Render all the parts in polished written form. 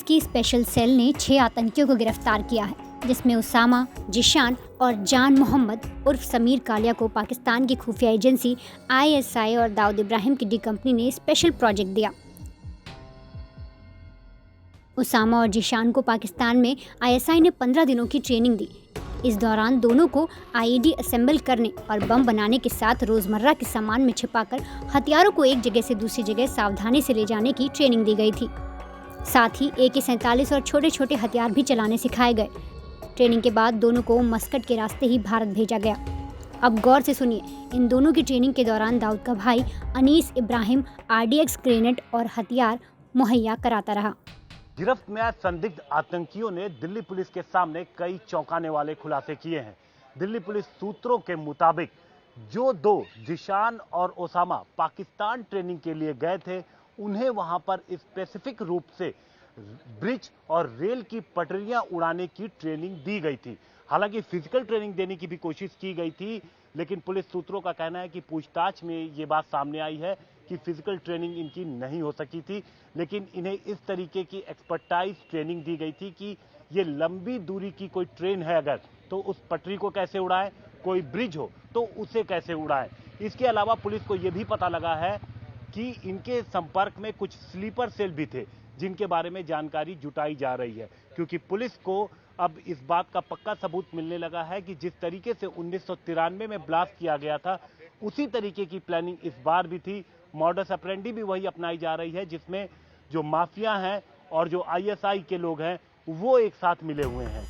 की special cell ने 6 आतंकियों को गिरफ्तार किया है, जिसमें उसामा, जिशान और जान मोहम्मद उर्फ समीर कालिया को पाकिस्तान की खुफिया एजेंसी ISI और दाऊद इब्राहिम की डी कंपनी ने स्पेशल प्रोजेक्ट दिया। उसामा और जिशान को पाकिस्तान में ISI ने 15 दिनों की ट्रेनिंग दी। इस दौरान दोनों को IED असेंबल करने और बम बनाने के साथ रोजमर्रा के सामान में छिपाकर हथियारों को एक जगह से दूसरी जगह सावधानी से ले जाने की ट्रेनिंग दी गई थी। साथ ही AK-47 और छोटे छोटे हथियार भी चलाने सिखाए गए। ट्रेनिंग के बाद दोनों को मस्कट के रास्ते ही भारत भेजा गया। अब गौर से सुनिए, इन दोनों की ट्रेनिंग के दौरान दाऊद का भाई अनीस इब्राहिम RDX ग्रेनेड और हथियार मुहैया कराता रहा। गिरफ्त में आज संदिग्ध आतंकियों ने दिल्ली पुलिस के सामने कई चौंकाने वाले खुलासे किए हैं। दिल्ली पुलिस सूत्रों के मुताबिक जो 2 जिशान और ओसामा पाकिस्तान ट्रेनिंग के लिए गए थे, उन्हें वहां पर स्पेसिफिक रूप से ब्रिज और रेल की पटरियां उड़ाने की ट्रेनिंग दी गई थी। हालांकि फिजिकल ट्रेनिंग देने की भी कोशिश की गई थी, लेकिन पुलिस सूत्रों का कहना है कि पूछताछ में ये बात सामने आई है कि फिजिकल ट्रेनिंग इनकी नहीं हो सकी थी, लेकिन इन्हें इस तरीके की एक्सपर्टाइज ट्रेनिंग दी गई थी कि ये लंबी दूरी की कोई ट्रेन है अगर, तो उस पटरी को कैसे उड़ाएं, कोई ब्रिज हो तो उसे कैसे उड़ाएं। इसके अलावा पुलिस को यह भी पता लगा है कि इनके संपर्क में कुछ स्लीपर सेल भी थे, जिनके बारे में जानकारी जुटाई जा रही है, क्योंकि पुलिस को अब इस बात का पक्का सबूत मिलने लगा है कि जिस तरीके से 1993 में ब्लास्ट किया गया था, उसी तरीके की प्लानिंग इस बार भी थी। मॉडस ऑपरेंडी भी वही अपनाई जा रही है, जिसमें जो माफिया हैं और जो ISI के लोग हैं वो एक साथ मिले हुए हैं।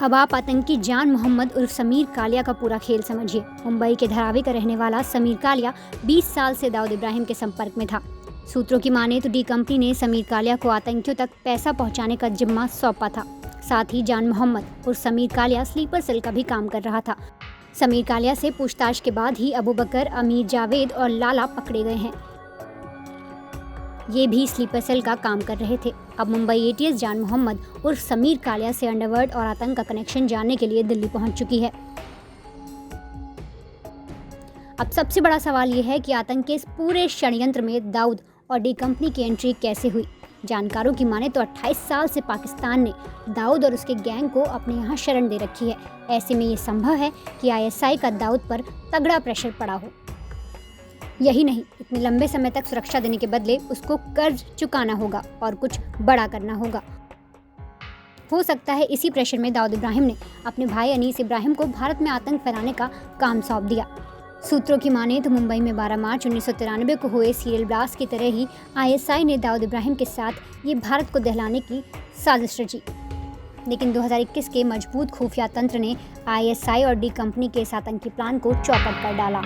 अब आप आतंकी जान मोहम्मद उर्फ समीर कालिया का पूरा खेल समझिए। मुंबई के धारावी का रहने वाला समीर कालिया 20 साल से दाऊद इब्राहिम के संपर्क में था। सूत्रों की माने तो डी कंपनी ने समीर कालिया को आतंकियों तक पैसा पहुंचाने का जिम्मा सौंपा था। साथ ही जान मोहम्मद उर्फ समीर कालिया स्लीपर सेल का भी काम कर रहा था। समीर कालिया से पूछताछ के बाद ही अबू बकर, अमीर जावेद और लाला पकड़े गए हैं। ये भी स्लीपर सेल का काम कर रहे थे। अब मुंबई ATS जान मोहम्मद उर्फ समीर कालिया से अंडरवर्ल्ड और आतंक का कनेक्शन जानने के लिए दिल्ली पहुंच चुकी है। अब सबसे बड़ा सवाल ये है कि आतंक के इस पूरे षड्यंत्र में दाऊद और डी कंपनी की एंट्री कैसे हुई। जानकारों की माने तो 28 साल से पाकिस्तान ने दाऊद और उसके गैंग को अपने यहाँ शरण दे रखी है। ऐसे में ये संभव है कि ISI का दाऊद पर तगड़ा प्रेशर पड़ा हो। यही नहीं, इतने लंबे समय तक सुरक्षा देने के बदले उसको कर्ज चुकाना होगा और कुछ बड़ा करना होगा। हो सकता है इसी प्रेशर में दाऊद इब्राहिम ने अपने भाई अनीस इब्राहिम को भारत में आतंक फैलाने का काम सौंप दिया। सूत्रों की माने तो मुंबई में 12 मार्च 1993 को हुए सीरियल ब्लास्ट की तरह ही ISI ने दाऊद इब्राहिम के साथ ये भारत को दहलाने की साजिश रची। लेकिन 2021 के मजबूत खुफिया तंत्र ने ISI और डी कंपनी के इस आतंकी प्लान को चौपट कर डाला।